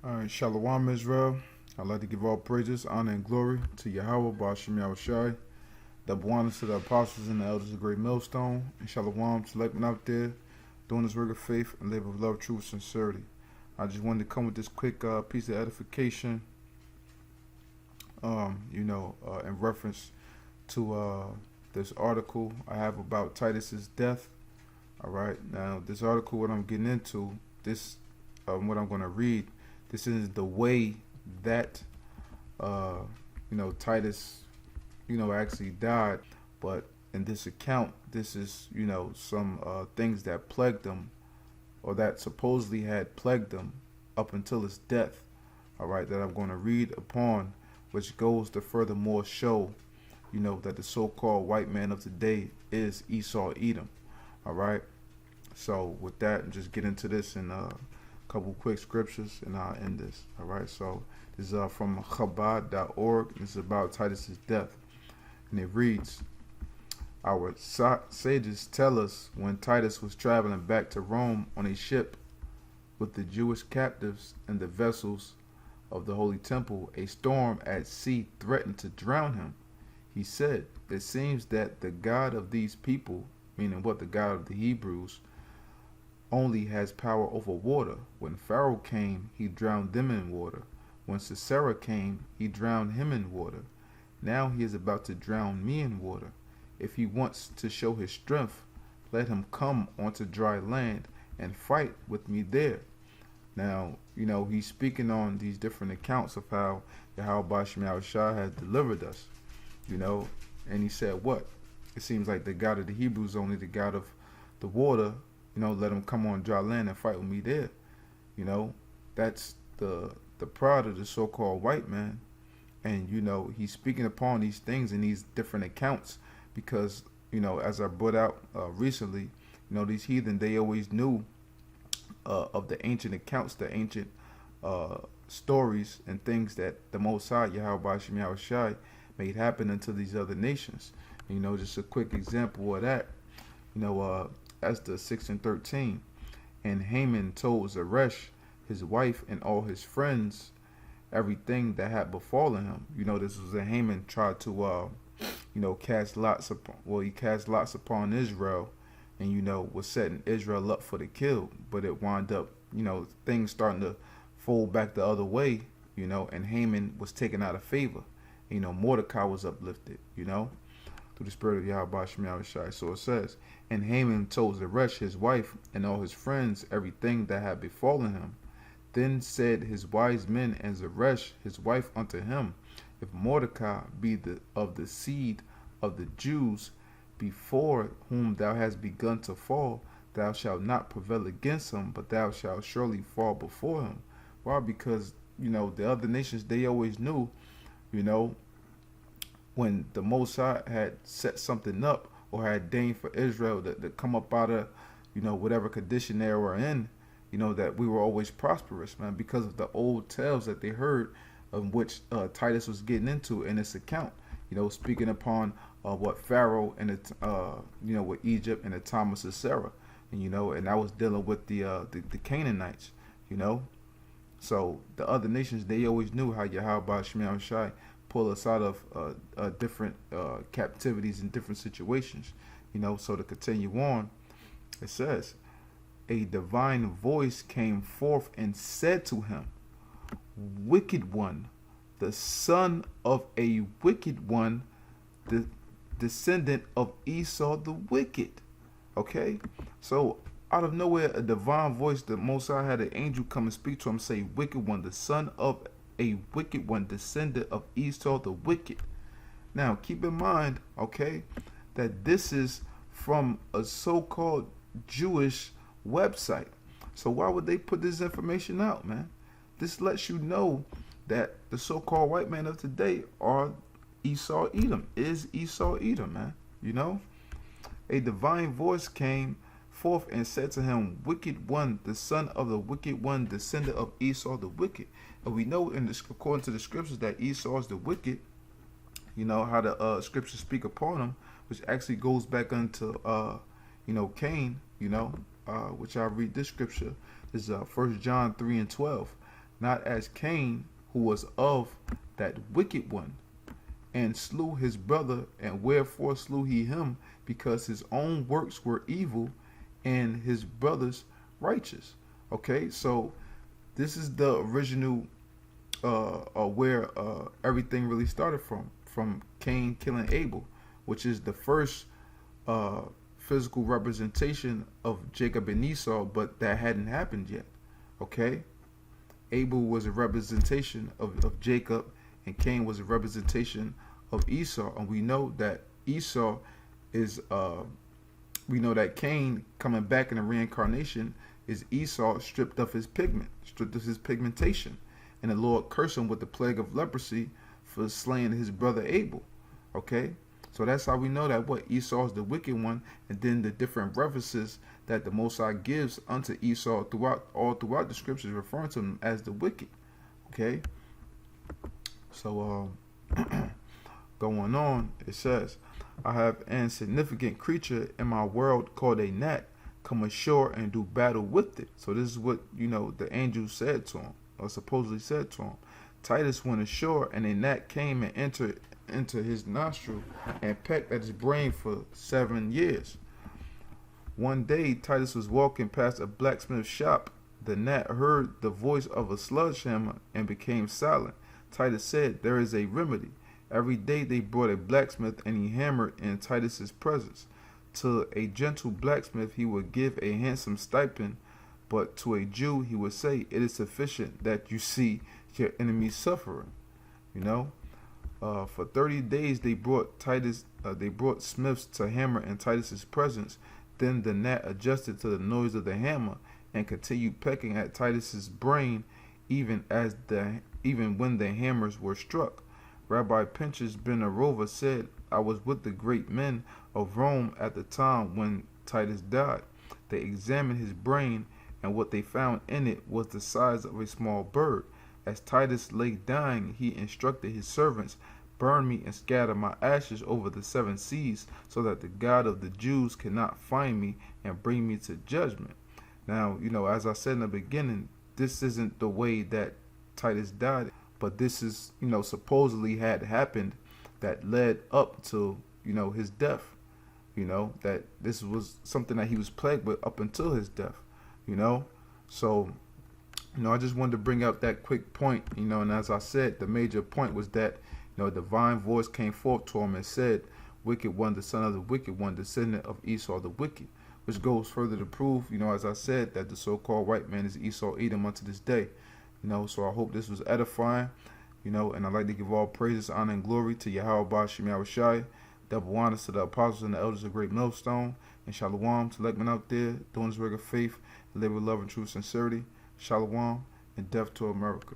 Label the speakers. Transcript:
Speaker 1: All right, Shalom Israel. I'd like to give all praises, honor, and glory to Yahweh, Ba'ashem Yahushai, double honors to the apostles and the elders of Great Millstone, and Shalom to Lekman out there doing this work of faith and labor of love, truth, sincerity. I just wanted to come with this quick piece of edification, in reference to this article I have about Titus's death. All right, now this article, what I'm getting into, what I'm going to read, this is the way that Titus actually died, but in this account, this is some things that plagued him, or that supposedly had plagued him up until his death. All right, that I'm going to read upon, which goes to furthermore show that the so-called white man of today is Esau, Edom. All right, so with that, just get into this in couple quick scriptures and I'll end this. All right, so this is from Chabad.org. This is about Titus's death, and it reads: Our sages tell us when Titus was traveling back to Rome on a ship with the Jewish captives and the vessels of the Holy Temple, a storm at sea threatened to drown him. He said, "It seems that the God of these people," meaning what, the God of the Hebrews, "only has power over water. When Pharaoh came, he drowned them in water. When Sisera came, he drowned him in water. Now he is about to drown me in water. If he wants to show his strength, let him come onto dry land and fight with me there." Now, he's speaking on these different accounts of how Yahweh Ba'ashem Yahushai has delivered us, and he said what? It seems like the God of the Hebrews, only the God of the water, let him come on dry land and fight with me there. That's the pride of the so-called white man. And, he's speaking upon these things in these different accounts because, as I brought out recently, these heathen, they always knew of the ancient accounts, the ancient stories and things that the Most High, Yahweh Ba'ashem Yahushai, made happen into these other nations. Just a quick example of that, Esther 6 and 13. And Haman told Zeresh, his wife, and all his friends everything that had befallen him. This was a Haman tried to, cast lots upon, he cast lots upon Israel, and, was setting Israel up for the kill. But it wound up, things starting to fold back the other way, and Haman was taken out of favor. Mordecai was uplifted, through the spirit of Yahweh Ba'ashem Yahushai. So it says, and Haman told Zeresh, his wife, and all his friends everything that had befallen him. Then said his wise men and Zeresh, his wife, unto him, if Mordecai be of the seed of the Jews, before whom thou hast begun to fall, thou shalt not prevail against him, but thou shalt surely fall before him. Why? Because, the other nations, they always knew, when the Most High had set something up or had deigned for Israel to come up out of, whatever condition they were in, that we were always prosperous, man, because of the old tales that they heard, of which Titus was getting into in this account, speaking upon what Pharaoh and with Egypt and the time of Sisera, and I was dealing with the Canaanites, So the other nations, they always knew how Yahweh Ba'ashem Yahushai pull us out of different captivities and different situations. So to continue on, it says, a divine voice came forth and said to him, wicked one, the son of a wicked one, the descendant of Esau the wicked. Okay, so out of nowhere, a divine voice, the Most High had an angel come and speak to him, say, wicked one, the son of a wicked one, descendant of Esau the wicked. Now, keep in mind, okay, that this is from a so-called Jewish website. So why would they put this information out, man? This lets you know that the so-called white man of today are Esau, Edom, is Esau, Edom, man. A divine voice came forth and said to him, wicked one, the son of the wicked one, descendant of Esau the wicked. And we know according to the scriptures that Esau is the wicked, how the scriptures speak upon him, which actually goes back unto Cain, which I read this scripture. This is 1 John 3 and 12. not as Cain, who was of that wicked one, and slew his brother. And wherefore slew he him? Because his own works were evil, and his brother's righteous. Okay, so this is the original where everything really started from Cain killing Abel, which is the first physical representation of Jacob and Esau, but that hadn't happened yet. Okay, Abel was a representation of Jacob, and Cain was a representation of Esau. And we know that Esau is we know that Cain, coming back in the reincarnation, is Esau stripped of his pigment, stripped of his pigmentation. And the Lord cursed him with the plague of leprosy for slaying his brother Abel. Okay? So that's how we know that what Esau is the wicked one, and then the different references that the Most High gives unto Esau throughout the scriptures, referring to him as the wicked. Okay? So going on, it says, I have an insignificant creature in my world called a gnat come ashore and do battle with it. So this is what, the angel said to him, or supposedly said to him. Titus went ashore, and a gnat came and entered into his nostril and pecked at his brain for 7 years. One day Titus was walking past a blacksmith's shop. The gnat heard the voice of a sledgehammer and became silent. Titus said, there is a remedy. Every day they brought a blacksmith, and he hammered in Titus's presence. To a gentle blacksmith he would give a handsome stipend, but to a Jew he would say, it is sufficient that you see your enemy suffering. For 30 days they brought smiths to hammer in Titus's presence. Then the gnat adjusted to the noise of the hammer and continued pecking at Titus's brain, even when the hammers were struck. Rabbi Pinchas ben Arova said, I was with the great men of Rome at the time when Titus died. They examined his brain, and what they found in it was the size of a small bird. As Titus lay dying, he instructed his servants, burn me and scatter my ashes over the 7 seas, so that the God of the Jews cannot find me and bring me to judgment. Now, as I said in the beginning, this isn't the way that Titus died, but this is, supposedly had happened that led up to, his death. That this was something that he was plagued with up until his death, So, I just wanted to bring out that quick point, and as I said, the major point was that, a divine voice came forth to him and said, wicked one, the son of the wicked one, descendant of Esau the wicked, which goes further to prove, as I said, that the so-called white man is Esau, Edom unto this day. So I hope this was edifying, and I'd like to give all praises, honor, and glory to Yahweh Ba'Shem Yahushai, double honors to the apostles and the elders of Great Millstone, and shalom to Lekman out there doing this work of faith, live with love and true sincerity. Shalom and death to America.